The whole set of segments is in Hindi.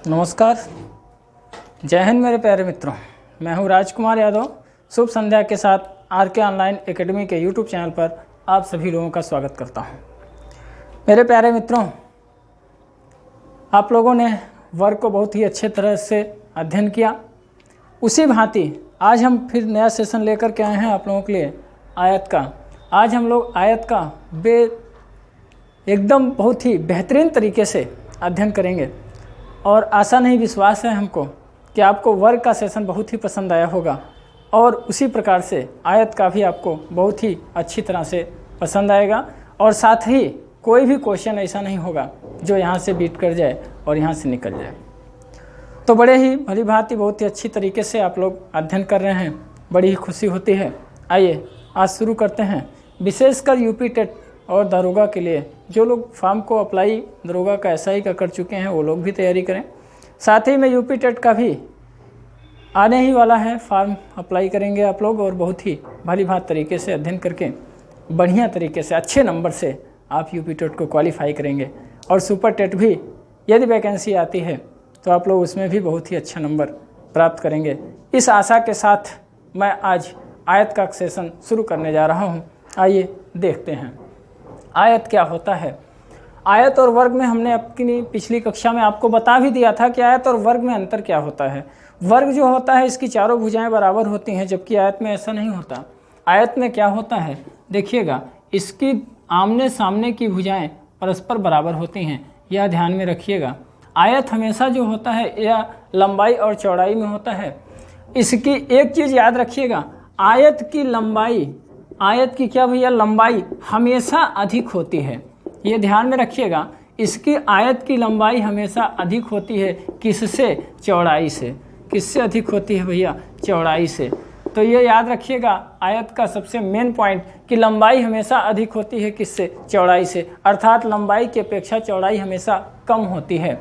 नमस्कार, जय हिंद मेरे प्यारे मित्रों। मैं हूं राजकुमार यादव। शुभ संध्या के साथ आरके ऑनलाइन एकेडमी के यूट्यूब चैनल पर आप सभी लोगों का स्वागत करता हूं। मेरे प्यारे मित्रों, आप लोगों ने वर्ग को बहुत ही अच्छे तरह से अध्ययन किया। उसी भांति आज हम फिर नया सेशन लेकर के आए हैं आप लोगों के लिए आयत का। आज हम लोग आयत का एकदम बहुत ही बेहतरीन तरीके से अध्ययन करेंगे और आशा नहीं विश्वास है हमको कि आपको वर्ग का सेशन बहुत ही पसंद आया होगा और उसी प्रकार से आयत का भी आपको बहुत ही अच्छी तरह से पसंद आएगा और साथ ही कोई भी क्वेश्चन ऐसा नहीं होगा जो यहाँ से बीट कर जाए और यहाँ से निकल जाए। तो बड़े ही भली भांति बहुत ही अच्छी तरीके से आप लोग अध्ययन कर रहे हैं, बड़ी ही खुशी होती है। आइए आज शुरू करते हैं। विशेषकर यूपी टेट और दरोगा के लिए जो लोग फॉर्म को अप्लाई दरोगा का एसआई का कर चुके हैं वो लोग भी तैयारी करें। साथ ही में यूपी टेट का भी आने ही वाला है, फॉर्म अप्लाई करेंगे आप लोग और बहुत ही भली भांति तरीके से अध्ययन करके बढ़िया तरीके से अच्छे नंबर से आप यूपी टेट को क्वालिफाई करेंगे। और सुपर टेट भी यदि वैकेंसी आती है तो आप लोग उसमें भी बहुत ही अच्छा नंबर प्राप्त करेंगे। इस आशा के साथ मैं आज आयत का सेशन शुरू करने जा रहा हूँ। आइए देखते हैं आयत क्या होता है। आयत और वर्ग में हमने अपनी पिछली कक्षा में आपको बता भी दिया था कि आयत और वर्ग में अंतर क्या होता है। वर्ग जो होता है इसकी चारों भुजाएं बराबर होती हैं, जबकि आयत में ऐसा नहीं होता। आयत में क्या होता है देखिएगा, इसकी आमने सामने की भुजाएं परस्पर बराबर होती हैं, यह ध्यान में रखिएगा। आयत हमेशा जो होता है यह लंबाई और चौड़ाई में होता है। इसकी एक चीज़ याद रखिएगा, आयत की लंबाई, आयत की क्या भैया, लंबाई हमेशा अधिक होती है। ये ध्यान में रखिएगा, इसकी आयत की लंबाई हमेशा अधिक होती है। किससे? चौड़ाई से। किससे अधिक होती है भैया? चौड़ाई से। तो ये याद रखिएगा आयत का सबसे मेन पॉइंट कि लंबाई हमेशा अधिक होती है। किससे? चौड़ाई से। अर्थात लंबाई की अपेक्षा चौड़ाई हमेशा कम होती है।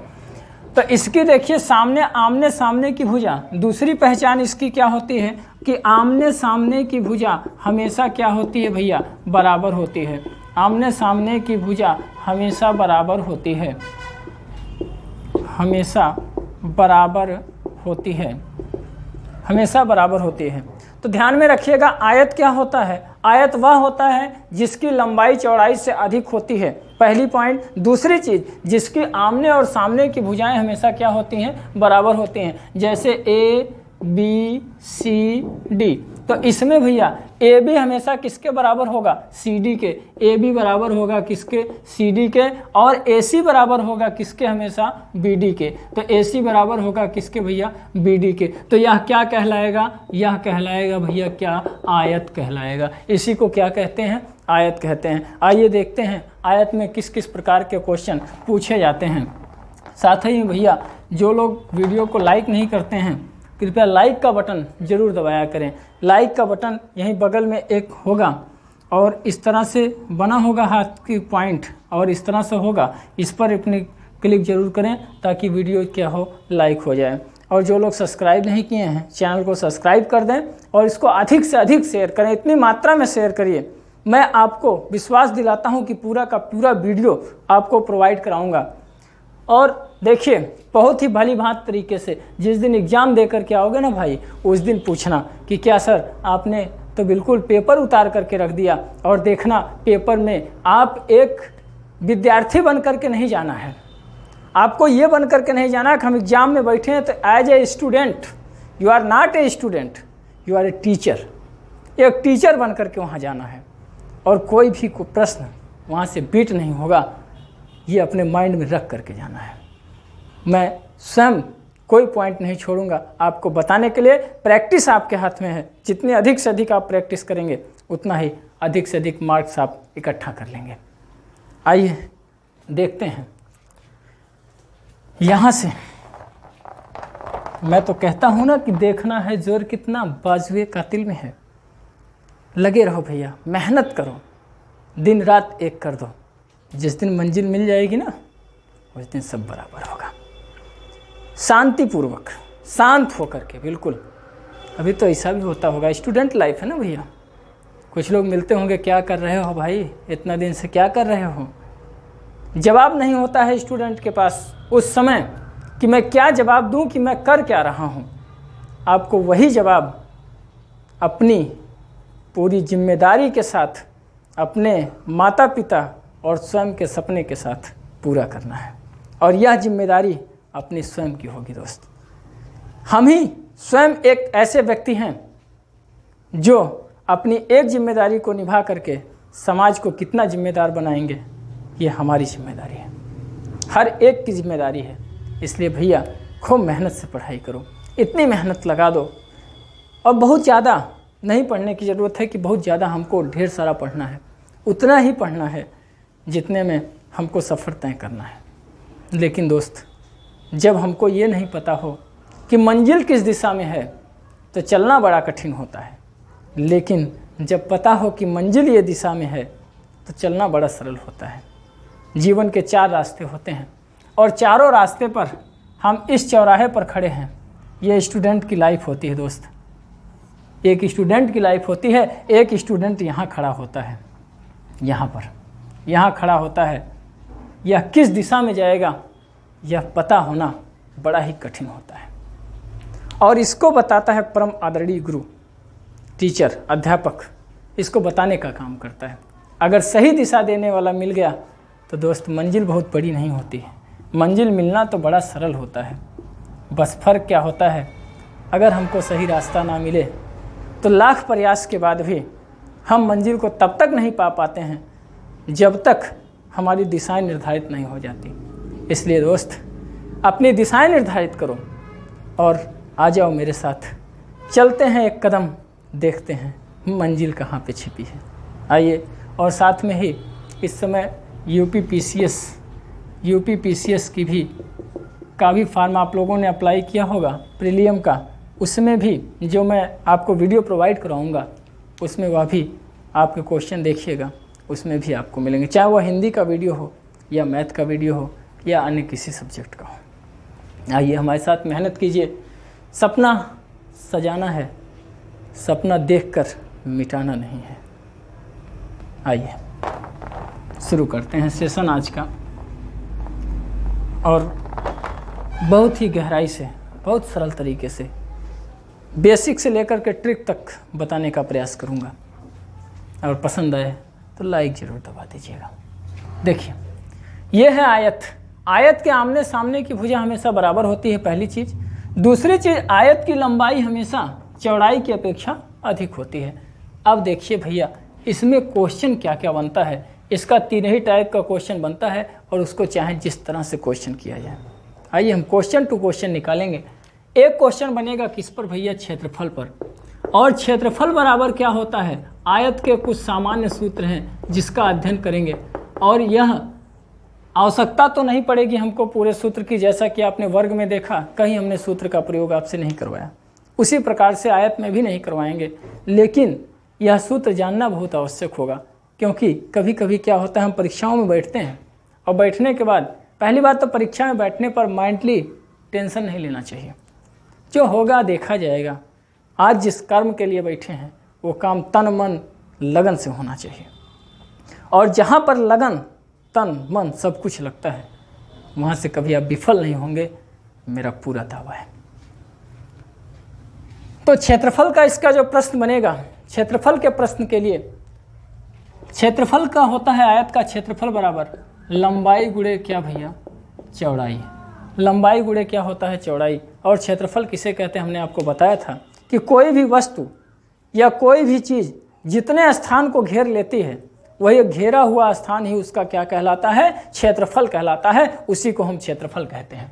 तो इसकी देखिए सामने आमने सामने की भुजा, दूसरी पहचान इसकी क्या होती है कि आमने सामने की भुजा हमेशा क्या होती है भैया? बराबर होती है। आमने सामने की भुजा हमेशा बराबर होती है, हमेशा बराबर होती है, हमेशा बराबर होती है। तो ध्यान में रखिएगा आयत क्या होता है? आयत वह होता है जिसकी लंबाई चौड़ाई से अधिक होती है, पहली पॉइंट। दूसरी चीज़, जिसकी आमने और सामने की भुजाएं हमेशा क्या होती हैं? बराबर होती हैं। जैसे ए बी सी डी, तो इसमें भैया ए बी हमेशा किसके बराबर होगा? सी डी के। ए बी बराबर होगा किसके? सी डी के। और ए सी बराबर होगा किसके? हमेशा बी डी के। तो ए सी बराबर होगा किसके भैया? बी डी के। तो यह क्या कहलाएगा? यह कहलाएगा भैया क्या? आयत कहलाएगा। इसी को क्या कहते हैं? आयत कहते हैं। आइए देखते हैं आयत में किस किस प्रकार के क्वेश्चन पूछे जाते हैं। साथ ही भैया जो लोग वीडियो को लाइक नहीं करते हैं कृपया लाइक का बटन जरूर दबाया करें। लाइक का बटन यहीं बगल में एक होगा और इस तरह से बना होगा हाथ की पॉइंट और इस तरह से होगा, इस पर अपनी क्लिक जरूर करें ताकि वीडियो क्या हो, लाइक हो जाए। और जो लोग सब्सक्राइब नहीं किए हैं चैनल को सब्सक्राइब कर दें और इसको अधिक से अधिक शेयर करें, इतनी मात्रा में शेयर करिए। मैं आपको विश्वास दिलाता हूँ कि पूरा का पूरा वीडियो आपको प्रोवाइड कराऊँगा। और देखिए बहुत ही भली भांति तरीके से जिस दिन एग्ज़ाम दे करके आओगे ना भाई, उस दिन पूछना कि क्या सर आपने तो बिल्कुल पेपर उतार करके रख दिया। और देखना पेपर में आप एक विद्यार्थी बन करके नहीं जाना है, आपको ये बन करके नहीं जाना कि हम एग्ज़ाम में बैठे हैं तो as a student. You are not a student, you are a teacher. एक टीचर बन करके वहाँ जाना है और कोई भी प्रश्न वहाँ से बीट नहीं होगा, ये अपने माइंड में रख करके जाना है। मैं स्वयं कोई पॉइंट नहीं छोड़ूंगा आपको बताने के लिए। प्रैक्टिस आपके हाथ में है, जितनी अधिक से अधिक आप प्रैक्टिस करेंगे उतना ही अधिक से अधिक मार्क्स आप इकट्ठा कर लेंगे। आइए देखते हैं। यहाँ से मैं तो कहता हूँ ना कि देखना है जोर कितना बाजुए कातिल में है। लगे रहो भैया, मेहनत करो, दिन रात एक कर दो। जिस दिन मंजिल मिल जाएगी ना उस दिन सब बराबर होगा। शांतिपूर्वक शांत होकर के, बिल्कुल। अभी तो ऐसा भी होता होगा, स्टूडेंट लाइफ है ना भैया। कुछ लोग मिलते होंगे, क्या कर रहे हो भाई, इतना दिन से क्या कर रहे हो? जवाब नहीं होता है स्टूडेंट के पास उस समय, कि मैं क्या जवाब दूं कि मैं कर क्या रहा हूं। आपको वही जवाब अपनी पूरी जिम्मेदारी के साथ, अपने माता पिता और स्वयं के सपने के साथ पूरा करना है। और यह जिम्मेदारी अपनी स्वयं की होगी दोस्त। हम ही स्वयं एक ऐसे व्यक्ति हैं जो अपनी एक जिम्मेदारी को निभा करके समाज को कितना जिम्मेदार बनाएंगे, ये हमारी जिम्मेदारी है, हर एक की जिम्मेदारी है। इसलिए भैया खूब मेहनत से पढ़ाई करो, इतनी मेहनत लगा दो। और बहुत ज़्यादा नहीं पढ़ने की ज़रूरत है कि बहुत ज़्यादा हमको ढेर सारा पढ़ना है, उतना ही पढ़ना है जितने में हमको सफ़र तय करना है। लेकिन दोस्त, जब हमको ये नहीं पता हो कि मंजिल किस दिशा में है तो चलना बड़ा कठिन होता है। लेकिन जब पता हो कि मंजिल ये दिशा में है तो चलना बड़ा सरल होता है। जीवन के 4 रास्ते होते हैं और चारों रास्ते पर हम इस चौराहे पर खड़े हैं। ये स्टूडेंट की लाइफ होती है दोस्त, एक स्टूडेंट की लाइफ होती है। एक स्टूडेंट यहाँ खड़ा होता है, यहाँ खड़ा होता है। यह किस दिशा में जाएगा यह पता होना बड़ा ही कठिन होता है। और इसको बताता है परम आदरणीय गुरु, टीचर, अध्यापक, इसको बताने का काम करता है। अगर सही दिशा देने वाला मिल गया तो दोस्त मंजिल बहुत बड़ी नहीं होती है, मंजिल मिलना तो बड़ा सरल होता है। बस फ़र्क क्या होता है, अगर हमको सही रास्ता ना मिले तो लाख प्रयास के बाद भी हम मंजिल को तब तक नहीं पा पाते हैं जब तक हमारी दिशाएं निर्धारित नहीं हो जाती। इसलिए दोस्त, अपनी दिशाएं निर्धारित करो और आ जाओ मेरे साथ, चलते हैं एक कदम, देखते हैं मंजिल कहाँ पे छिपी है। आइए। और साथ में ही इस समय यूपी पीसीएस की भी फॉर्म आप लोगों ने अप्लाई किया होगा, प्रीलियम का, उसमें भी जो मैं आपको वीडियो प्रोवाइड कराऊंगा उसमें वह भी आपके क्वेश्चन देखिएगा, उसमें भी आपको मिलेंगे, चाहे वह हिंदी का वीडियो हो या मैथ का वीडियो हो या अन्य किसी सब्जेक्ट का हो। आइए हमारे साथ मेहनत कीजिए। सपना सजाना है, सपना देखकर मिटाना नहीं है। आइए शुरू करते हैं सेशन आज का, और बहुत ही गहराई से, बहुत सरल तरीके से, बेसिक से लेकर के ट्रिक तक बताने का प्रयास करूंगा। और पसंद आए तो लाइक ज़रूर दबा दीजिएगा। देखिए, ये है आयत। आयत के आमने सामने की भुजा हमेशा बराबर होती है, पहली चीज़। दूसरी चीज़, आयत की लंबाई हमेशा चौड़ाई की अपेक्षा अधिक होती है। अब देखिए भैया, इसमें क्वेश्चन क्या क्या बनता है। इसका 3 ही टाइप का क्वेश्चन बनता है और उसको चाहे जिस तरह से क्वेश्चन किया जाए। आइए हम क्वेश्चन टू क्वेश्चन निकालेंगे। एक क्वेश्चन बनेगा किस पर भैया, क्षेत्रफल पर। और क्षेत्रफल बराबर क्या होता है, आयत के कुछ सामान्य सूत्र हैं जिसका अध्ययन करेंगे। और यह आवश्यकता तो नहीं पड़ेगी हमको पूरे सूत्र की, जैसा कि आपने वर्ग में देखा, कहीं हमने सूत्र का प्रयोग आपसे नहीं करवाया, उसी प्रकार से आयत में भी नहीं करवाएंगे। लेकिन यह सूत्र जानना बहुत आवश्यक होगा, क्योंकि कभी कभी क्या होता है, हम परीक्षाओं में बैठते हैं और बैठने के बाद, पहली बात तो परीक्षा में बैठने पर माइंडली टेंशन नहीं लेना चाहिए, जो होगा देखा जाएगा। आज जिस कर्म के लिए बैठे हैं वो काम तन मन लगन से होना चाहिए। और जहाँ पर लगन, तन मन सब कुछ लगता है, वहाँ से कभी आप विफल नहीं होंगे, मेरा पूरा दावा है। तो क्षेत्रफल का इसका जो प्रश्न बनेगा, क्षेत्रफल के प्रश्न के लिए क्षेत्रफल का होता है, आयत का क्षेत्रफल बराबर लंबाई गुणे क्या भैया, चौड़ाई। लंबाई गुणे क्या होता है, चौड़ाई। और क्षेत्रफल किसे कहते हैं, हमने आपको बताया था कि कोई भी वस्तु या कोई भी चीज़ जितने स्थान को घेर लेती है, वही घेरा हुआ स्थान ही उसका क्या कहलाता है, क्षेत्रफल कहलाता है। उसी को हम क्षेत्रफल कहते हैं।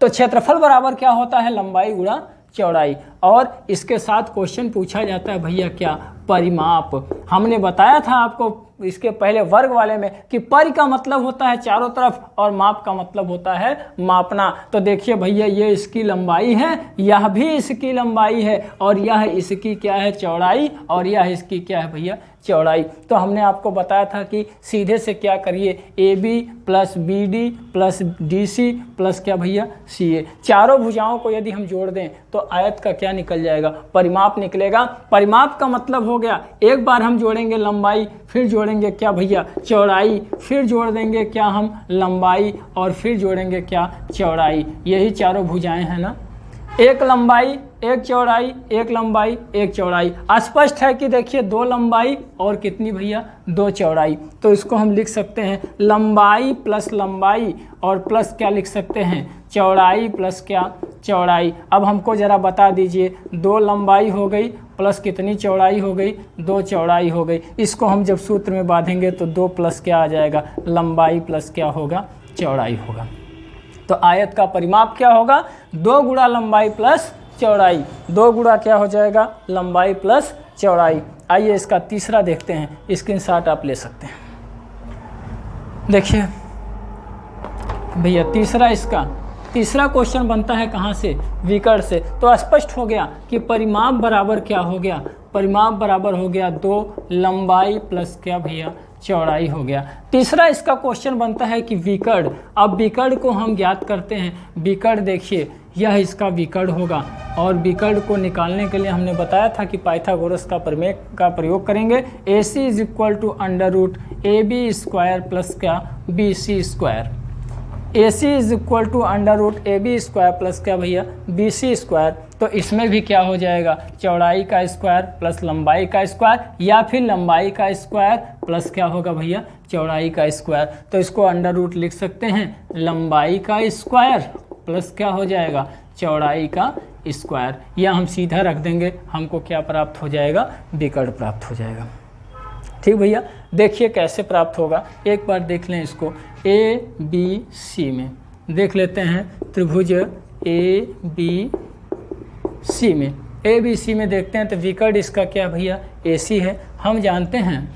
तो क्षेत्रफल बराबर क्या होता है, लंबाई गुणा चौड़ाई। और इसके साथ क्वेश्चन पूछा जाता है भैया क्या, परिमाप। हमने बताया था आपको इसके पहले वर्ग वाले में कि परि का मतलब होता है चारों तरफ और माप का मतलब होता है मापना। तो देखिए भैया, ये इसकी लंबाई है, यह भी इसकी लंबाई है, और यह इसकी क्या है, चौड़ाई, और यह इसकी क्या है भैया, चौड़ाई। तो हमने आपको बताया था कि सीधे से क्या करिए, AB plus BD plus DC plus क्या भैया, CA, चारों भुजाओं को यदि हम जोड़ दें तो आयत का क्या निकल जाएगा, परिमाप निकलेगा। परिमाप का मतलब हो गया। एक बार हम जोड़ेंगे लंबाई, फिर जोड़ेंगे क्या भैया चौड़ाई, फिर जोड़ देंगे क्या हम लंबाई, और फिर जोड़ेंगे क्या चौड़ाई। यही चारों भुजाएं हैं ना, एक लंबाई एक चौड़ाई, एक लंबाई एक चौड़ाई। स्पष्ट है कि देखिए दो लंबाई और कितनी भैया दो चौड़ाई। तो इसको हम लिख सकते हैं लंबाई प्लस लंबाई और प्लस क्या लिख सकते हैं चौड़ाई प्लस क्या चौड़ाई। अब हमको ज़रा बता दीजिए, दो लंबाई हो गई प्लस कितनी चौड़ाई हो गई, दो चौड़ाई हो गई। इसको हम जब सूत्र में बांधेंगे तो दो प्लस क्या आ जाएगा लंबाई प्लस क्या होगा चौड़ाई होगा। तो आयत का परिमाप क्या होगा, 2 गुणा लंबाई प्लस चौड़ाई, 2 गुणा क्या हो जाएगा लंबाई प्लस चौड़ाई। आइए इसका तीसरा देखते हैं, स्क्रीनशॉट आप ले सकते हैं। देखिए भैया तीसरा क्वेश्चन बनता है कहाँ से, विकर्ण से। तो स्पष्ट हो गया कि परिमाप बराबर क्या हो गया, परिमाप बराबर हो गया 2 लंबाई प्लस क्या भैया चौड़ाई हो गया। तीसरा इसका क्वेश्चन बनता है कि विकर्ण। अब विकर्ण को हम ज्ञात करते हैं, विकर्ण देखिए यह इसका विकर्ण होगा, और विकर्ण को निकालने के लिए हमने बताया था कि पाइथागोरस का प्रमेय का प्रयोग करेंगे। AC is equal to under root AB square plus क्या BC square. AC is equal to under root AB square plus क्या भैया BC स्क्वायर। तो इसमें भी क्या हो जाएगा चौड़ाई का स्क्वायर प्लस लंबाई का स्क्वायर, या फिर लंबाई का स्क्वायर प्लस क्या होगा भैया चौड़ाई का स्क्वायर। तो इसको अंडर रूट लिख सकते हैं लंबाई का स्क्वायर प्लस क्या हो जाएगा चौड़ाई का स्क्वायर, या हम सीधा रख देंगे, हमको क्या प्राप्त हो जाएगा विकर्ण प्राप्त हो जाएगा। ठीक भैया, देखिए कैसे प्राप्त होगा, एक बार देख लें इसको। ABC में देख लेते हैं, त्रिभुज ABC में, ABC में देखते हैं तो विकर्ण इसका क्या भैया AC है। हम जानते हैं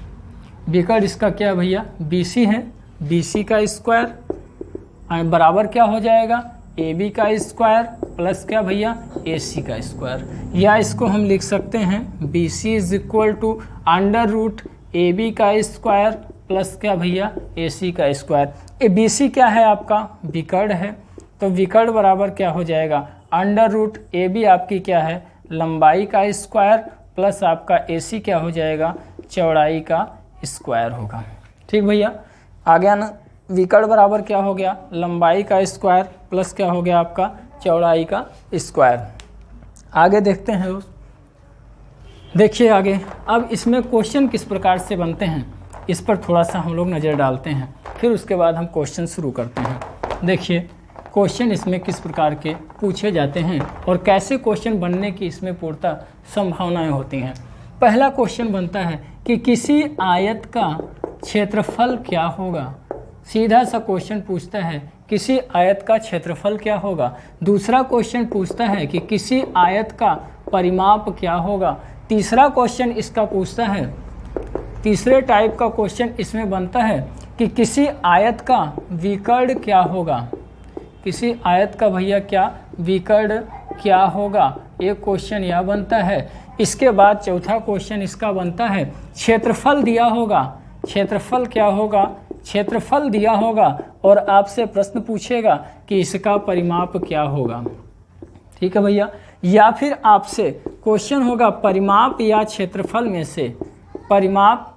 विकर्ण इसका क्या भैया BC है, BC का स्क्वायर बराबर क्या हो जाएगा AB का स्क्वायर प्लस क्या भैया AC का स्क्वायर, या इसको हम लिख सकते हैं BC is equal to under root AB का स्क्वायर प्लस क्या भैया AC का स्क्वायर। BC क्या है आपका विकर्ण है, तो विकर्ण बराबर क्या हो जाएगा अंडर रूट AB आपकी क्या है लंबाई का स्क्वायर प्लस आपका AC क्या हो जाएगा चौड़ाई का स्क्वायर होगा। ठीक भैया, आ गया ना, विकर्ण बराबर क्या हो गया लंबाई का स्क्वायर प्लस क्या हो गया आपका चौड़ाई का स्क्वायर। आगे देखते हैं दोस्त, देखिए आगे। अब इसमें क्वेश्चन किस प्रकार से बनते हैं इस पर थोड़ा सा हम लोग नज़र डालते हैं, फिर उसके बाद हम क्वेश्चन शुरू करते हैं। देखिए क्वेश्चन इसमें किस प्रकार के पूछे जाते हैं और कैसे क्वेश्चन बनने की इसमें पूर्णतः संभावनाएं होती हैं। पहला क्वेश्चन बनता है कि किसी आयत का क्षेत्रफल क्या होगा। सीधा सा क्वेश्चन पूछता है किसी आयत का क्षेत्रफल क्या होगा। दूसरा क्वेश्चन पूछता है कि किसी आयत का परिमाप क्या होगा। तीसरा क्वेश्चन इसका पूछता है, तीसरे टाइप का क्वेश्चन इसमें बनता है कि किसी आयत का विकर्ण क्या होगा। किसी आयत का भैया क्या विकर्ण क्या होगा, एक क्वेश्चन यह बनता है। इसके बाद चौथा क्वेश्चन इसका बनता है क्षेत्रफल दिया होगा, क्षेत्रफल क्या होगा, क्षेत्रफल दिया होगा और आपसे प्रश्न पूछेगा कि इसका परिमाप क्या होगा। ठीक है भैया, या फिर आपसे क्वेश्चन होगा परिमाप या क्षेत्रफल में से, परिमाप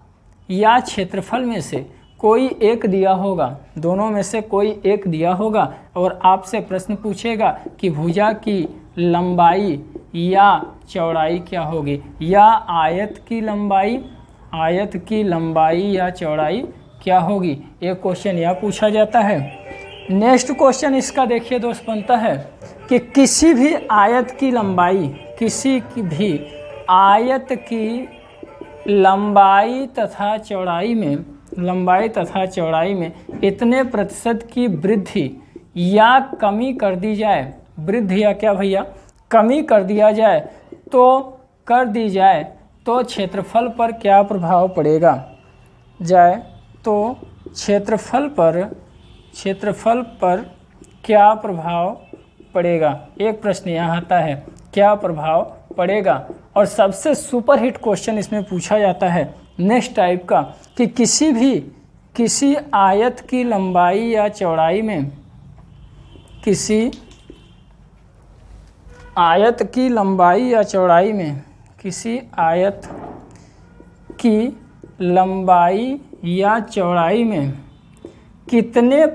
या क्षेत्रफल में से कोई एक दिया होगा, दोनों में से कोई एक दिया होगा और आपसे प्रश्न पूछेगा कि भुजा की लंबाई या चौड़ाई क्या होगी, या आयत की लंबाई या चौड़ाई क्या होगी। एक क्वेश्चन यह पूछा जाता है। नेक्स्ट क्वेश्चन इसका देखिए दोस्त बनता है कि किसी भी आयत की लंबाई, किसी की भी आयत की लंबाई तथा चौड़ाई में इतने प्रतिशत की वृद्धि या कमी कर दी जाए, वृद्धि या क्या भैया कमी कर दिया जाए तो क्षेत्रफल पर क्या प्रभाव पड़ेगा तो क्षेत्रफल पर क्या प्रभाव पड़ेगा। एक प्रश्न यहाँ आता है क्या प्रभाव पड़ेगा। और सबसे सुपरहिट क्वेश्चन इसमें पूछा जाता है नेक्स्ट टाइप का कि किसी आयत की लंबाई या चौड़ाई में, किसी आयत की लंबाई या चौड़ाई में, किसी आयत की लंबाई या चौड़ाई में कितने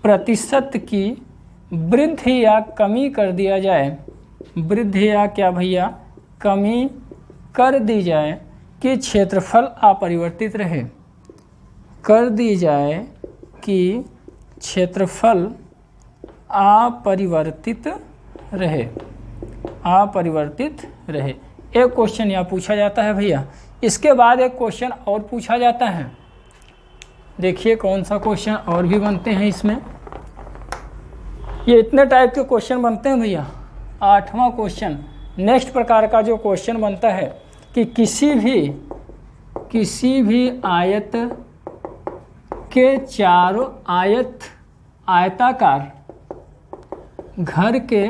प्रतिशत की वृद्धि या कमी कर दिया जाए, वृद्धि या क्या भैया कमी कर दी जाए कि क्षेत्रफल अपरिवर्तित रहे, कर दी जाए कि क्षेत्रफल अपरिवर्तित रहे, अपरिवर्तित रहे। एक क्वेश्चन यहाँ पूछा जाता है भैया। इसके बाद एक क्वेश्चन और पूछा जाता है, देखिए कौन सा क्वेश्चन और भी बनते हैं इसमें। ये इतने टाइप के क्वेश्चन बनते हैं भैया। 8वां क्वेश्चन, नेक्स्ट प्रकार का जो क्वेश्चन बनता है कि किसी भी आयत के चारों आयताकार घर के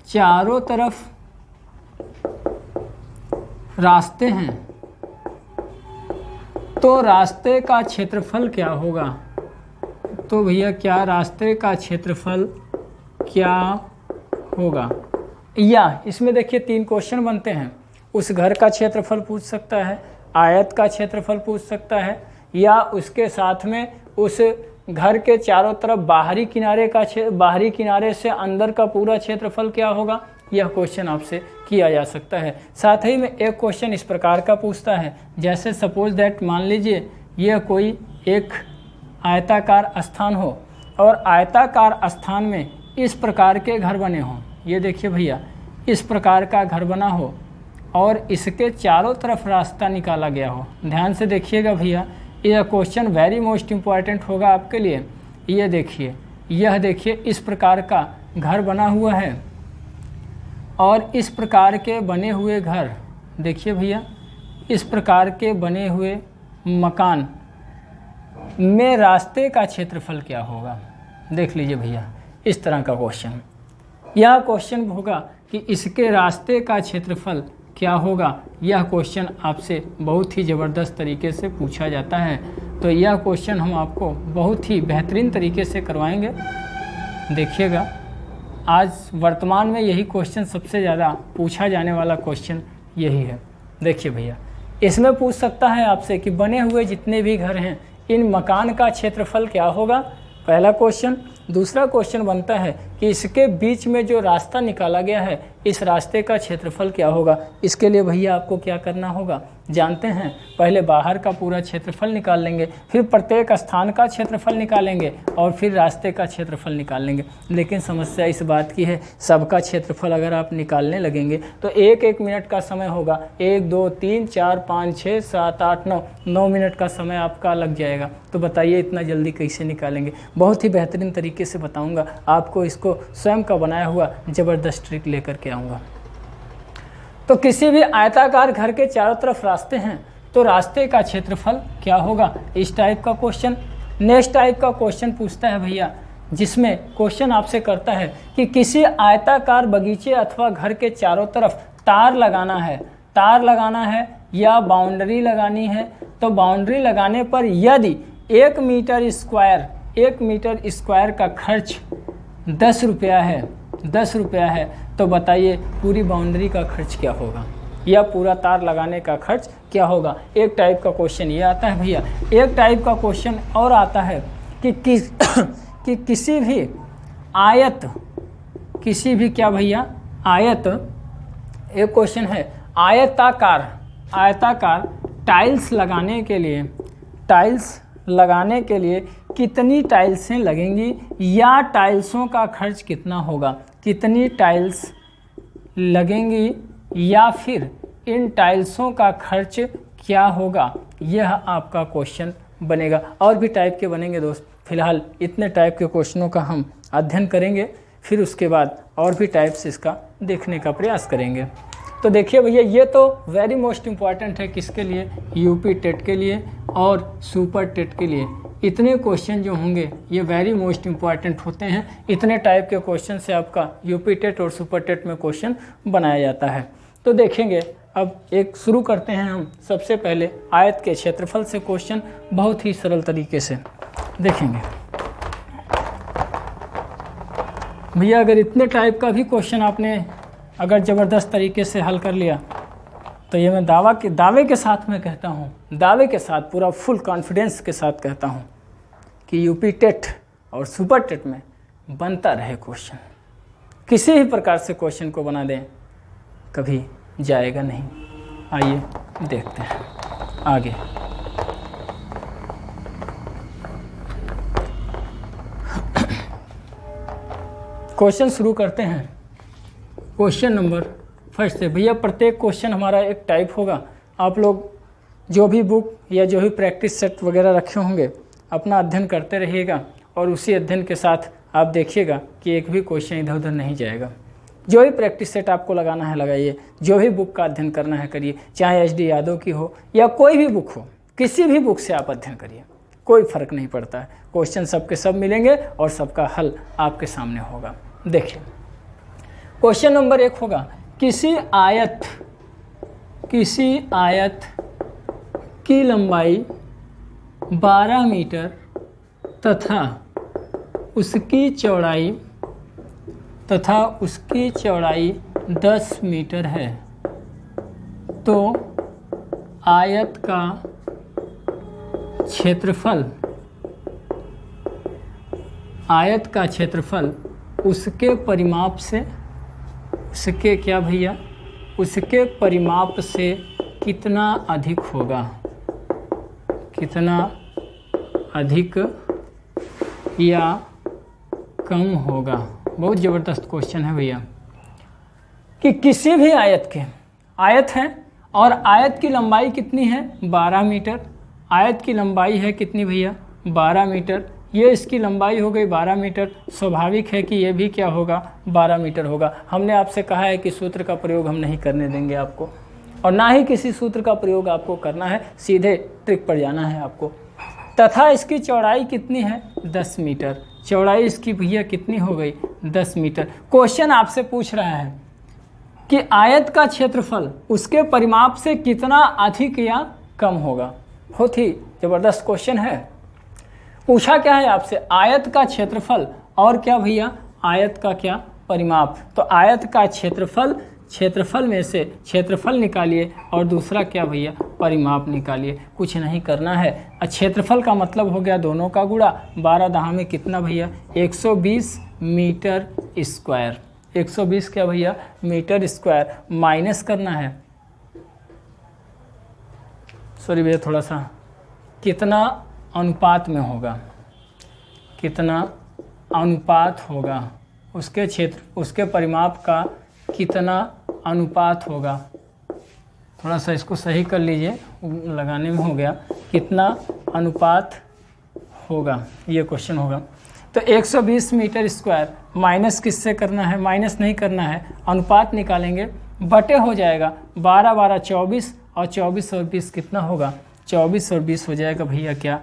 चारों तरफ रास्ते हैं तो रास्ते का क्षेत्रफल क्या होगा। तो भैया क्या रास्ते का क्षेत्रफल क्या होगा, या इसमें देखिए 3 क्वेश्चन बनते हैं। उस घर का क्षेत्रफल पूछ सकता है, आयत का क्षेत्रफल पूछ सकता है, या उसके साथ में उस घर के चारों तरफ बाहरी किनारे से अंदर का पूरा क्षेत्रफल क्या होगा, यह क्वेश्चन आपसे किया जा सकता है। साथ ही में एक क्वेश्चन इस प्रकार का पूछता है, जैसे सपोज दैट मान लीजिए यह कोई एक आयताकार स्थान हो और आयताकार स्थान में इस प्रकार के घर बने हों। ये देखिए भैया इस प्रकार का घर बना हो और इसके चारों तरफ रास्ता निकाला गया हो। ध्यान से देखिएगा भैया, यह क्वेश्चन वेरी मोस्ट इम्पॉर्टेंट होगा आपके लिए। ये देखिए, यह देखिए इस प्रकार का घर बना हुआ है और इस प्रकार के बने हुए घर, देखिए भैया इस प्रकार के बने हुए मकान में रास्ते का क्षेत्रफल क्या होगा। देख लीजिए भैया इस तरह का क्वेश्चन, यह क्वेश्चन होगा कि इसके रास्ते का क्षेत्रफल क्या होगा। यह क्वेश्चन आपसे बहुत ही ज़बरदस्त तरीके से पूछा जाता है। तो यह क्वेश्चन हम आपको बहुत ही बेहतरीन तरीके से करवाएंगे। देखिएगा आज वर्तमान में यही क्वेश्चन सबसे ज़्यादा पूछा जाने वाला क्वेश्चन यही है। देखिए भैया इसमें पूछ सकता है आपसे कि बने हुए जितने भी घर हैं इन मकान का क्षेत्रफल क्या होगा, पहला क्वेश्चन। दूसरा क्वेश्चन बनता है कि इसके बीच में जो रास्ता निकाला गया है इस रास्ते का क्षेत्रफल क्या होगा। इसके लिए भैया आपको क्या करना होगा जानते हैं, पहले बाहर का पूरा क्षेत्रफल निकाल लेंगे, फिर प्रत्येक स्थान का क्षेत्रफल निकालेंगे और फिर रास्ते का क्षेत्रफल निकाल लेंगे। लेकिन समस्या इस बात की है, सबका क्षेत्रफल अगर आप निकालने लगेंगे तो 1-1 मिनट का समय होगा। 1 2 3 4 5 6 7 8 9 मिनट का समय आपका लग जाएगा। तो बताइए इतना जल्दी कैसे निकालेंगे। बहुत ही बेहतरीन तरीके से बताऊँगा आपको, इसको स्वयं का बनाया हुआ ज़बरदस्त ट्रिक लेकर के आऊँगा। तो किसी भी आयताकार घर के चारों तरफ रास्ते हैं तो रास्ते का क्षेत्रफल क्या होगा, इस टाइप का क्वेश्चन। नेक्स्ट टाइप का क्वेश्चन पूछता है भैया, जिसमें क्वेश्चन आपसे करता है कि किसी आयताकार बगीचे अथवा घर के चारों तरफ तार लगाना है या बाउंड्री लगानी है। तो बाउंड्री लगाने पर यदि 1 मीटर स्क्वायर का खर्च 10 रुपया है तो बताइए पूरी बाउंड्री का खर्च क्या होगा या पूरा तार लगाने का खर्च क्या होगा। एक टाइप का क्वेश्चन ये आता है भैया। एक टाइप का क्वेश्चन और आता है कि किसी भी आयत, एक क्वेश्चन है आयताकार टाइल्स लगाने के लिए कितनी टाइल्सें लगेंगी या टाइल्सों का खर्च कितना होगा, कितनी टाइल्स लगेंगी या फिर इन टाइल्सों का खर्च क्या होगा, यह आपका क्वेश्चन बनेगा। और भी टाइप के बनेंगे दोस्त, फिलहाल इतने टाइप के क्वेश्चनों का हम अध्ययन करेंगे, फिर उसके बाद और भी टाइप्स इसका देखने का प्रयास करेंगे। तो देखिए भैया ये तो वेरी मोस्ट इम्पॉर्टेंट है किसके लिए, यूपी टेट के लिए और सुपर टेट के लिए। इतने क्वेश्चन जो होंगे ये वेरी मोस्ट इम्पॉर्टेंट होते हैं। इतने टाइप के क्वेश्चन से आपका यूपी टेट और सुपर टेट में क्वेश्चन बनाया जाता है। तो देखेंगे अब एक शुरू करते हैं हम सबसे पहले आयत के क्षेत्रफल से क्वेश्चन, बहुत ही सरल तरीके से देखेंगे। भैया अगर इतने टाइप का भी क्वेश्चन आपने अगर ज़बरदस्त तरीके से हल कर लिया तो ये मैं दावे के साथ मैं कहता हूँ, दावे के साथ पूरा फुल कॉन्फिडेंस के साथ कहता हूँ कि यूपी टेट और सुपर टेट में बनता रहे क्वेश्चन। किसी भी प्रकार से क्वेश्चन को बना दें कभी जाएगा नहीं। आइए देखते हैं आगे। क्वेश्चन शुरू करते हैं। क्वेश्चन नंबर फर्स्ट से। भैया प्रत्येक क्वेश्चन हमारा एक टाइप होगा। आप लोग जो भी बुक या जो भी प्रैक्टिस सेट वगैरह रखे होंगे अपना अध्ययन करते रहिएगा और उसी अध्ययन के साथ आप देखिएगा कि एक भी क्वेश्चन इधर उधर नहीं जाएगा। जो भी प्रैक्टिस सेट आपको लगाना है लगाइए, जो भी बुक का अध्ययन करना है करिए, चाहे एच डी यादव की हो या कोई भी बुक हो, किसी भी बुक से आप अध्ययन करिए, कोई फ़र्क नहीं पड़ता है। क्वेश्चन सबके सब मिलेंगे और सबका हल आपके सामने होगा। देखिए क्वेश्चन नंबर 1 होगा, किसी आयत की लंबाई 12 मीटर तथा उसकी चौड़ाई 10 मीटर है, तो आयत का क्षेत्रफल उसके परिमाप से कितना अधिक होगा, कितना अधिक या कम होगा। बहुत ज़बरदस्त क्वेश्चन है भैया कि किसी भी आयत है और आयत की लंबाई कितनी है 12 मीटर। आयत की लंबाई है कितनी भैया 12 मीटर। ये इसकी लंबाई हो गई 12 मीटर। स्वाभाविक है कि ये भी क्या होगा 12 मीटर होगा। हमने आपसे कहा है कि सूत्र का प्रयोग हम नहीं करने देंगे आपको, और ना ही किसी सूत्र का प्रयोग आपको करना है, सीधे ट्रिक पर जाना है आपको। तथा इसकी चौड़ाई कितनी है 10 मीटर। चौड़ाई इसकी भैया कितनी हो गई 10 मीटर। क्वेश्चन आपसे पूछ रहा है कि आयत का क्षेत्रफल उसके परिमाप से कितना अधिक या कम होगा। बहुत ही ज़बरदस्त क्वेश्चन है। पूछा क्या है आपसे, आयत का क्षेत्रफल और क्या भैया आयत का क्या परिमाप। तो आयत का क्षेत्रफल में से क्षेत्रफल निकालिए और दूसरा क्या भैया परिमाप निकालिए। कुछ नहीं करना है। क्षेत्रफल का मतलब हो गया दोनों का गुणा। 12 दहा में कितना भैया 120 मीटर स्क्वायर। 120 क्या भैया मीटर स्क्वायर। माइनस करना है, सॉरी भैया थोड़ा सा, कितना अनुपात में होगा, कितना अनुपात होगा उसके परिमाप का कितना अनुपात होगा। थोड़ा सा इसको सही कर लीजिए, लगाने में हो गया, कितना अनुपात होगा ये क्वेश्चन होगा। तो 120 मीटर स्क्वायर माइनस किससे करना है, माइनस नहीं करना है, अनुपात निकालेंगे, बटे हो जाएगा 12 12 24 और 24 और 20 कितना होगा 24 और 20 हो जाएगा भैया क्या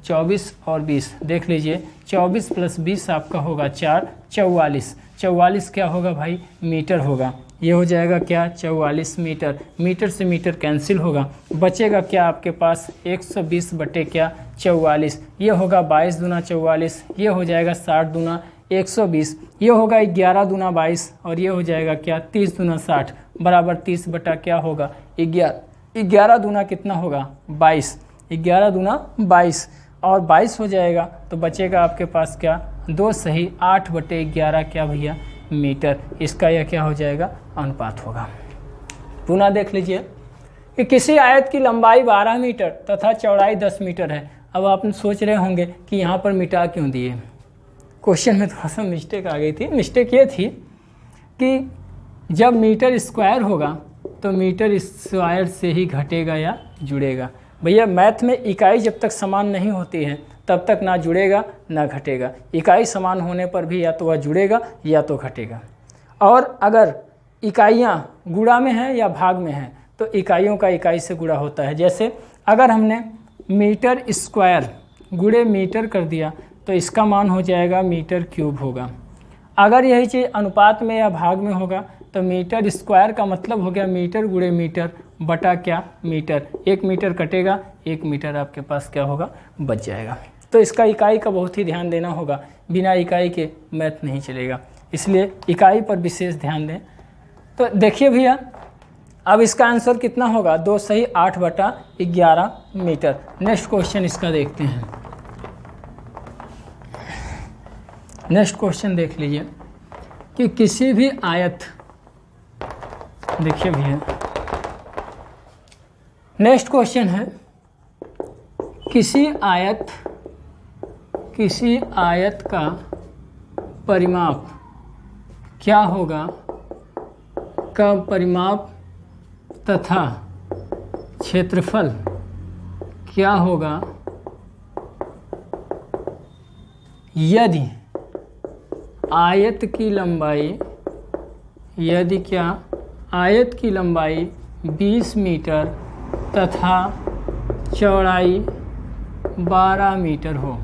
24 और 20। देख लीजिए 24 + 20 आपका होगा 4 44। 44 क्या होगा भाई मीटर होगा। ये हो जाएगा क्या 44 मीटर। मीटर से मीटर कैंसिल होगा, बचेगा क्या आपके पास 120 बटे क्या 44। ये होगा 22 दूना 44, ये हो जाएगा 60 दूना 120, ये होगा 11 दूना 22 और ये हो जाएगा क्या 30 दूना 60 बराबर 30 बटा क्या होगा 11 दूना कितना होगा 22। 11 दूना 22 और 22 हो जाएगा तो बचेगा आपके पास क्या 2 सही 8 बटे 11 क्या भैया मीटर। इसका यह क्या हो जाएगा अनुपात होगा। पुनः देख लीजिए कि किसी आयत की लंबाई 12 मीटर तथा चौड़ाई 10 मीटर है। अब आप सोच रहे होंगे कि यहाँ पर मिटा क्यों दिए। क्वेश्चन में थोड़ा सा मिस्टेक आ गई थी। मिस्टेक ये थी कि जब मीटर स्क्वायर होगा तो मीटर स्क्वायर से ही घटेगा या जुड़ेगा। भैया मैथ में इकाई जब तक समान नहीं होती है तब तक ना जुड़ेगा ना घटेगा। इकाई समान होने पर भी या तो वह जुड़ेगा या तो घटेगा। और अगर इकाइयाँ गुणा में हैं या भाग में हैं तो इकाइयों का इकाई से गुणा होता है। जैसे अगर हमने मीटर स्क्वायर गुणे मीटर कर दिया तो इसका मान हो जाएगा मीटर क्यूब होगा। अगर यही चीज़ अनुपात में या भाग में होगा तो मीटर स्क्वायर का मतलब हो गया मीटर गुणे मीटर बटा क्या मीटर। 1 मीटर कटेगा, 1 मीटर आपके पास क्या होगा बच जाएगा। तो इसका इकाई का बहुत ही ध्यान देना होगा, बिना इकाई के मैथ नहीं चलेगा, इसलिए इकाई पर विशेष ध्यान दें। तो देखिए भैया, अब इसका आंसर कितना होगा, 2 सही 8/11 मीटर। नेक्स्ट क्वेश्चन इसका देखते हैं। नेक्स्ट क्वेश्चन देख लीजिए कि किसी भी आयत, देखिए भैया नेक्स्ट क्वेश्चन है, किसी आयत का परिमाप क्या होगा, का परिमाप तथा क्षेत्रफल क्या होगा यदि आयत की लंबाई, यदि क्या आयत की लंबाई 20 मीटर तथा चौड़ाई 12 मीटर हो,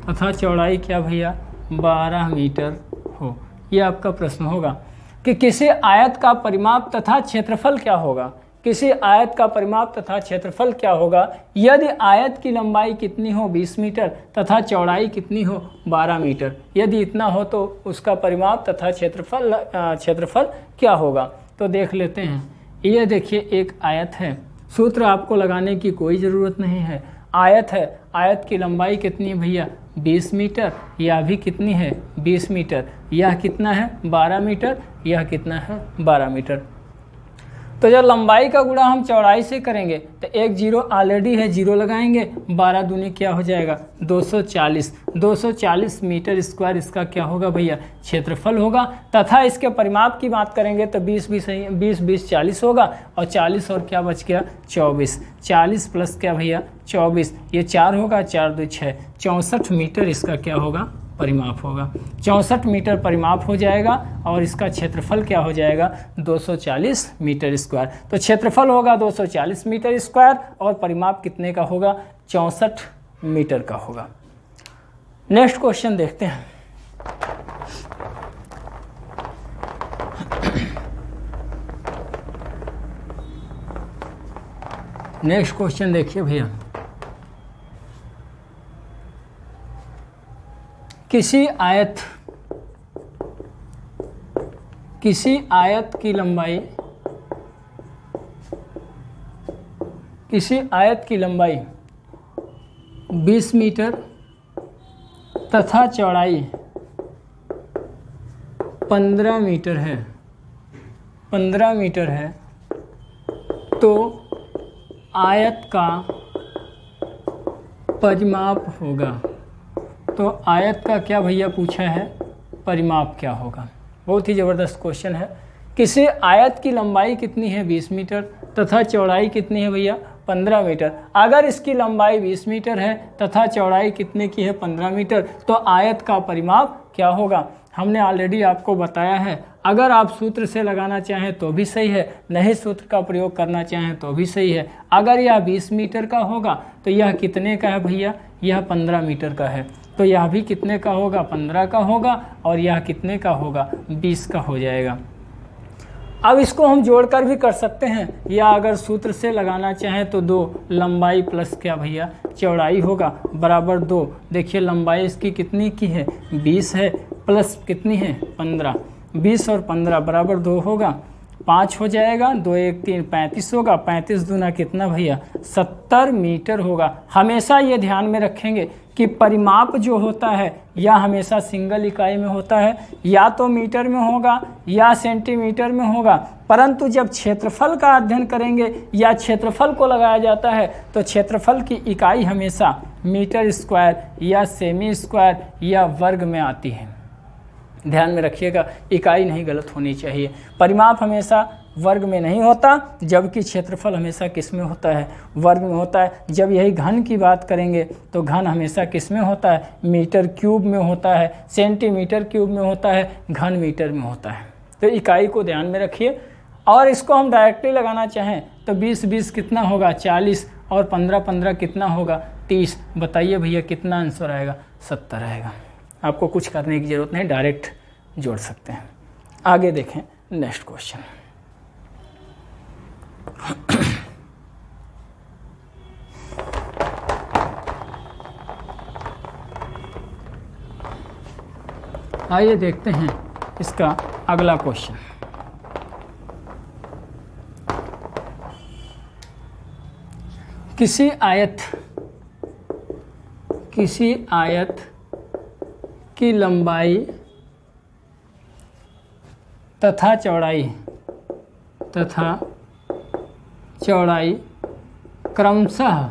तथा चौड़ाई क्या भैया 12 मीटर हो। यह आपका प्रश्न होगा कि किसी आयत का परिमाप तथा क्षेत्रफल क्या होगा, किसी आयत का परिमाप तथा क्षेत्रफल क्या होगा यदि आयत की लंबाई कितनी हो 20 मीटर तथा चौड़ाई कितनी हो 12 मीटर। यदि इतना हो तो उसका परिमाप तथा क्षेत्रफल क्या होगा। तो देख लेते हैं। ये देखिए एक आयत है, सूत्र आपको लगाने की कोई ज़रूरत नहीं है। आयत है, आयत की लंबाई कितनी है भैया 20 मीटर, यह भी कितनी है 20 मीटर, यह कितना है 12 मीटर, यह कितना है 12 मीटर। तो जब लंबाई का गुणा हम चौड़ाई से करेंगे तो एक जीरो ऑलरेडी है, जीरो लगाएंगे, 12 दूनी क्या हो जाएगा 240 मीटर स्क्वायर इसका क्या होगा भैया क्षेत्रफल होगा। तथा इसके परिमाप की बात करेंगे तो 20 40 होगा, और 40 और क्या बच गया 24, 40 प्लस क्या भैया 24, ये 4 होगा, 4 2 6, 64 मीटर इसका क्या होगा परिमाप होगा। 64 मीटर परिमाप हो जाएगा और इसका क्षेत्रफल क्या हो जाएगा 240 मीटर स्क्वायर। तो क्षेत्रफल होगा 240 मीटर स्क्वायर और परिमाप कितने का होगा 64 मीटर का होगा। नेक्स्ट क्वेश्चन देखते हैं। नेक्स्ट क्वेश्चन देखिए भैया, किसी आयत की लंबाई, किसी आयत की लंबाई 20 मीटर तथा चौड़ाई 15 मीटर है, 15 मीटर है, तो आयत का परिमाप होगा। तो आयत का क्या भैया पूछा है परिमाप क्या होगा। बहुत ही ज़बरदस्त क्वेश्चन है। किसी आयत की लंबाई कितनी है 20 मीटर तथा चौड़ाई कितनी है भैया 15 मीटर। अगर इसकी लंबाई 20 मीटर है तथा चौड़ाई कितने की है 15 मीटर, तो आयत का परिमाप क्या होगा। हमने ऑलरेडी आपको बताया है। अगर आप सूत्र से लगाना चाहें तो भी सही है, नहीं सूत्र का प्रयोग करना चाहें तो भी सही है। अगर यह 20 मीटर का होगा तो यह कितने का है भैया, यह 15 मीटर का है, तो यह भी कितने का होगा 15 का होगा, और यह कितने का होगा 20 का हो जाएगा। अब इसको हम जोड़कर भी कर सकते हैं, या अगर सूत्र से लगाना चाहें तो 2 लंबाई प्लस क्या भैया चौड़ाई होगा बराबर 2। देखिए लंबाई इसकी कितनी की है 20 है, प्लस कितनी है 15, 20 और 15 बराबर 2 होगा, 5 हो जाएगा, 2 1 3 35 होगा, 35 दूना कितना भैया 70 मीटर होगा। हमेशा ये ध्यान में रखेंगे कि परिमाप जो होता है या हमेशा सिंगल इकाई में होता है, या तो मीटर में होगा या सेंटीमीटर में होगा, परंतु जब क्षेत्रफल का अध्ययन करेंगे या क्षेत्रफल को लगाया जाता है तो क्षेत्रफल की इकाई हमेशा मीटर स्क्वायर या सेमी स्क्वायर या वर्ग में आती है। ध्यान में रखिएगा, इकाई नहीं गलत होनी चाहिए। परिमाप हमेशा वर्ग में नहीं होता, जबकि क्षेत्रफल हमेशा किस में होता है वर्ग में होता है। जब यही घन की बात करेंगे तो घन हमेशा किस में होता है मीटर क्यूब में होता है, सेंटीमीटर क्यूब में होता है, घन मीटर में होता है। तो इकाई को ध्यान में रखिए। और इसको हम डायरेक्टली लगाना चाहें तो 20 20 कितना होगा 40, और 15 15 कितना होगा 30। बताइए भैया कितना आंसर आएगा 70 आएगा। आपको कुछ करने की ज़रूरत नहीं, डायरेक्ट जोड़ सकते हैं। आगे देखें नेक्स्ट क्वेश्चन। आइए देखते हैं इसका अगला क्वेश्चन। किसी आयत की लंबाई तथा चौड़ाई क्रमशः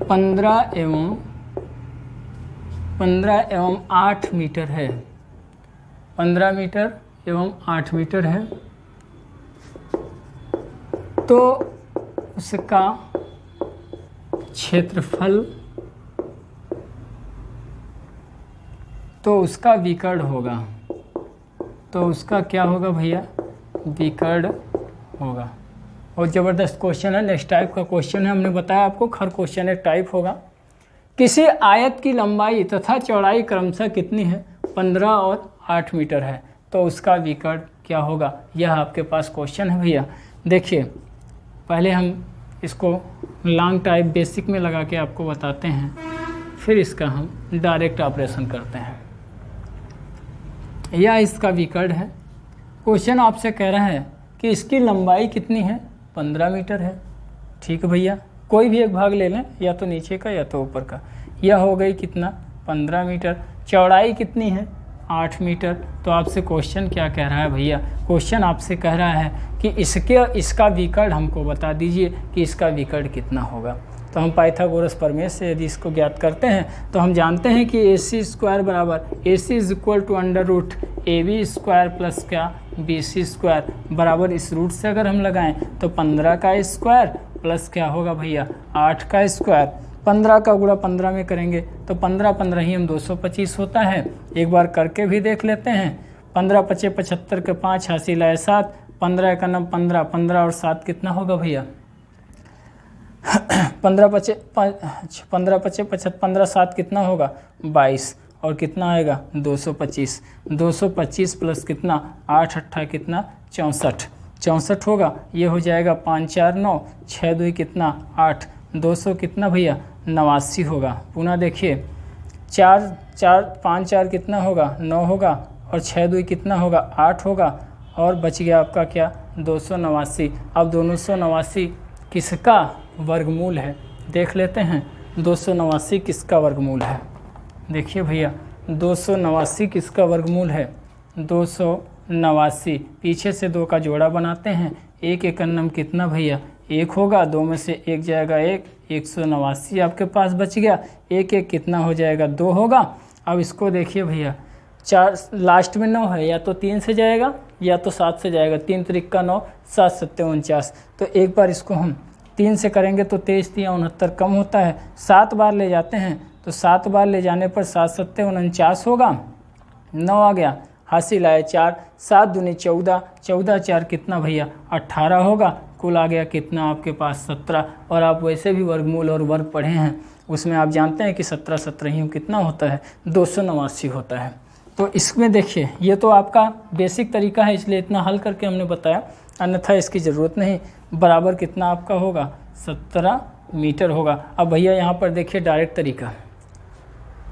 15 एवं 8 मीटर है। 15 मीटर एवं 8 मीटर है, तो उसका क्षेत्रफल, तो उसका विकर्ण होगा। तो उसका क्या होगा भैया? विकर्ण होगा। और ज़बरदस्त क्वेश्चन है, नेक्स्ट टाइप का क्वेश्चन है। हमने बताया आपको हर क्वेश्चन एक टाइप होगा। किसी आयत की लंबाई तथा चौड़ाई क्रमशः कितनी है? 15 और 8 मीटर है, तो उसका विकर्ण क्या होगा? यह आपके पास क्वेश्चन है भैया। देखिए, पहले हम इसको लॉन्ग टाइप बेसिक में लगा के आपको बताते हैं, फिर इसका हम डायरेक्ट ऑपरेशन करते हैं। यह इसका विकर्ण है। क्वेश्चन आपसे कह रहा है कि इसकी लंबाई कितनी है? 15 मीटर है। ठीक है भैया, कोई भी एक भाग ले लें, या तो नीचे का या तो ऊपर का। यह हो गई कितना? 15 मीटर। चौड़ाई कितनी है? 8 मीटर। तो आपसे क्वेश्चन क्या कह रहा है भैया? क्वेश्चन आपसे कह रहा है कि इसका विकर्ण हमको बता दीजिए कि इसका विकर्ण कितना होगा। तो हम पाइथागोरस प्रमेय से यदि इसको ज्ञात करते हैं तो हम जानते हैं कि AC² बराबर AC is equal to √AB² plus क्या BC² बराबर, इस रूट से अगर हम लगाएं तो 15 का स्क्वायर प्लस क्या होगा भैया? 8 का स्क्वायर। 15 का गुणा 15 में करेंगे तो 15 ही हम 225 होता है। एक बार करके भी देख लेते हैं। 15 × 5 = 75 के 5 हासिल आए 7, 15 × 9 = 15, 15 और 7 कितना होगा भैया? 15 × 5 = 15, 7 कितना होगा? 22, और कितना आएगा? 225। 225 प्लस कितना? 8 8 कितना? 64 होगा। ये हो जाएगा 5 4 9, 6 2 कितना? 8, 200 कितना भैया? 89 होगा। पुनः देखिए, 4 4 5 4 कितना होगा? 9 होगा, और 6 2 कितना होगा? 8 होगा, और बच गया आपका क्या? 289। अब 289 किसका वर्गमूल है? देख लेते हैं 289 किसका वर्गमूल है। देखिए भैया, 289 किसका वर्गमूल है? 289 पीछे से 2 का जोड़ा बनाते हैं। 1 × 1 कितना भैया? 1 होगा, 2 में से 1 जाएगा 1, 189 आपके पास बच गया। 1 1 कितना हो जाएगा? 2 होगा। अब इसको देखिए भैया, 4 लास्ट में 9 है, या तो 3 से जाएगा या तो 7 से जाएगा। 3 3 का 9, 7 7 49। तो एक बार इसको हम 3 से करेंगे तो 23 3 69 कम होता है। 7 बार ले जाते हैं तो 7 बार ले जाने पर 7 7 49 होगा। 9 आ गया, हासिल आया 4, 7 दूनी 14, 14 4 कितना भैया? 18 होगा। कुल आ गया कितना आपके पास? 17। और आप वैसे भी वर्गमूल और वर्ग पढ़े हैं, उसमें आप जानते हैं कि 17 17 कितना होता है? 289 होता है। तो इसमें देखिए, ये तो आपका बेसिक तरीका है, इसलिए इतना हल करके हमने बताया, अन्यथा इसकी ज़रूरत नहीं। बराबर कितना आपका होगा? 17 मीटर होगा। अब भैया यहाँ पर देखिए डायरेक्ट तरीका,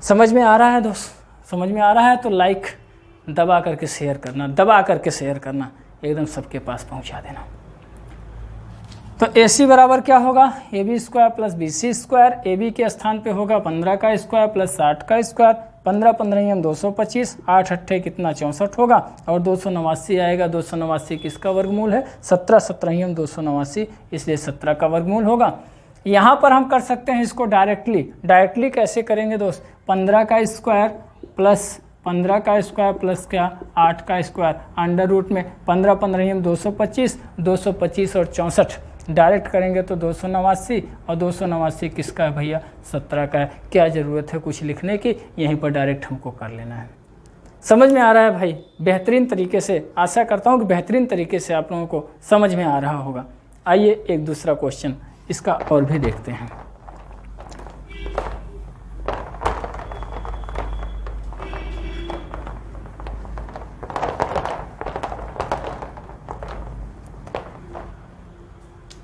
समझ में आ रहा है दोस्त? समझ में आ रहा है तो लाइक दबा करके शेयर करना, एकदम सबके पास पहुँचा देना। तो AC बराबर क्या होगा? AB² plus BC²। AB के स्थान पे होगा 15 का स्क्वायर प्लस 60 का स्क्वायर। 15 15 हम 225, 8 8 कितना? 64 होगा, और 289 आएगा। 289 किसका वर्गमूल है? 17 17 हम 289, इसलिए 17 का वर्गमूल होगा। यहाँ पर हम कर सकते हैं इसको डायरेक्टली कैसे करेंगे दोस्त? 15 का स्क्वायर प्लस 15 का स्क्वायर प्लस क्या? 8 का स्क्वायर, अंडर रूट में 15 15 हम 225, 225 और 64 डायरेक्ट करेंगे तो 289, और 289 किसका है भैया? 17 का है। क्या ज़रूरत है कुछ लिखने की? यहीं पर डायरेक्ट हमको कर लेना है। समझ में आ रहा है भाई? बेहतरीन तरीके से, आशा करता हूँ कि बेहतरीन तरीके से आप लोगों को समझ में आ रहा होगा। आइए एक दूसरा क्वेश्चन इसका और भी देखते हैं।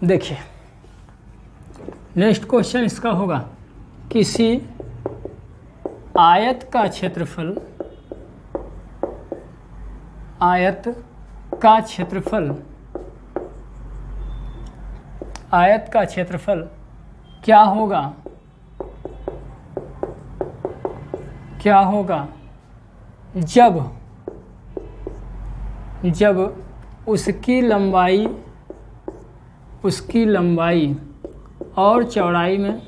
देखिए, नेक्स्ट क्वेश्चन इसका होगा, किसी आयत का क्षेत्रफल आयत का क्षेत्रफल क्या होगा, क्या होगा जब उसकी लंबाई और चौड़ाई में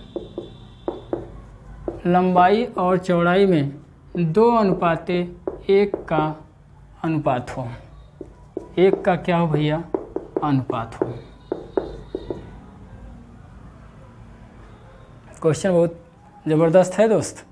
2:1 का अनुपात हो। 1 का क्या हो भैया, अनुपात हो। क्वेश्चन बहुत ज़बरदस्त है दोस्त।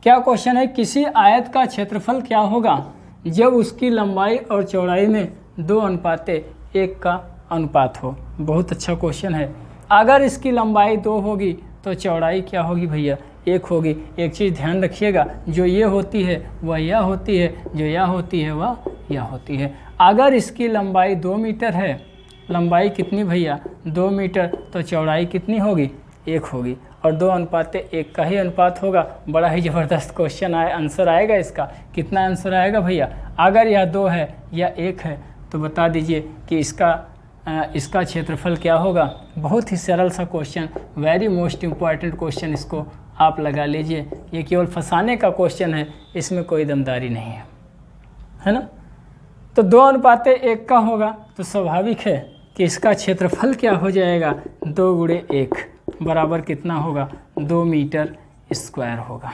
क्या क्वेश्चन है, किसी आयत का क्षेत्रफल क्या होगा जब उसकी लंबाई और चौड़ाई में 2:1 का अनुपात हो। बहुत अच्छा क्वेश्चन है। अगर इसकी लंबाई 2 होगी तो चौड़ाई क्या होगी भैया, 1 होगी। एक चीज़ ध्यान रखिएगा, जो ये होती है वह यह होती है, जो यह होती है वह यह होती है। अगर इसकी लंबाई 2 मीटर है, लंबाई कितनी भैया 2 मीटर, तो चौड़ाई कितनी होगी, 1 होगी। और 2:1 का ही अनुपात होगा। बड़ा ही ज़बरदस्त क्वेश्चन आंसर आएगा इसका। कितना आंसर आएगा भैया, अगर यह 2 है या 1 है तो बता दीजिए कि इसका क्षेत्रफल क्या होगा। बहुत ही सरल सा question, very most important question, इसको आप लगा लीजिए। ये केवल फंसाने का क्वेश्चन है, इसमें कोई दमदारी नहीं है ना। तो 2:1 का होगा तो स्वाभाविक है कि इसका क्षेत्रफल क्या हो जाएगा, 2 × 1 बराबर कितना होगा, 2 मीटर स्क्वायर होगा।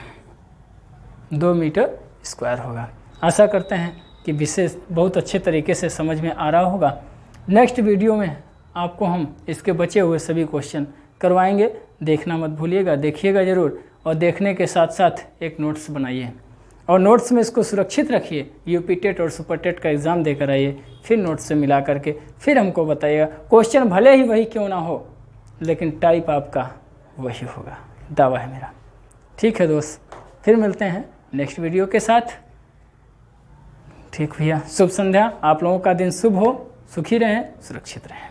2 मीटर स्क्वायर होगा। आशा करते हैं कि विशेष बहुत अच्छे तरीके से समझ में आ रहा होगा। नेक्स्ट वीडियो में आपको हम इसके बचे हुए सभी क्वेश्चन करवाएंगे। देखना मत भूलिएगा, देखिएगा ज़रूर, और देखने के साथ साथ एक नोट्स बनाइए और नोट्स में इसको सुरक्षित रखिए। यूपी टेट और सुपर टेट का एग्ज़ाम देकर आइए, फिर नोट्स से मिला करके फिर हमको बताइएगा। क्वेश्चन भले ही वही क्यों ना हो, लेकिन टाइप आपका वही होगा, दावा है मेरा। ठीक है दोस्त, फिर मिलते हैं नेक्स्ट वीडियो के साथ। ठीक भैया, शुभ संध्या। आप लोगों का दिन शुभ हो, सुखी रहें, सुरक्षित रहें।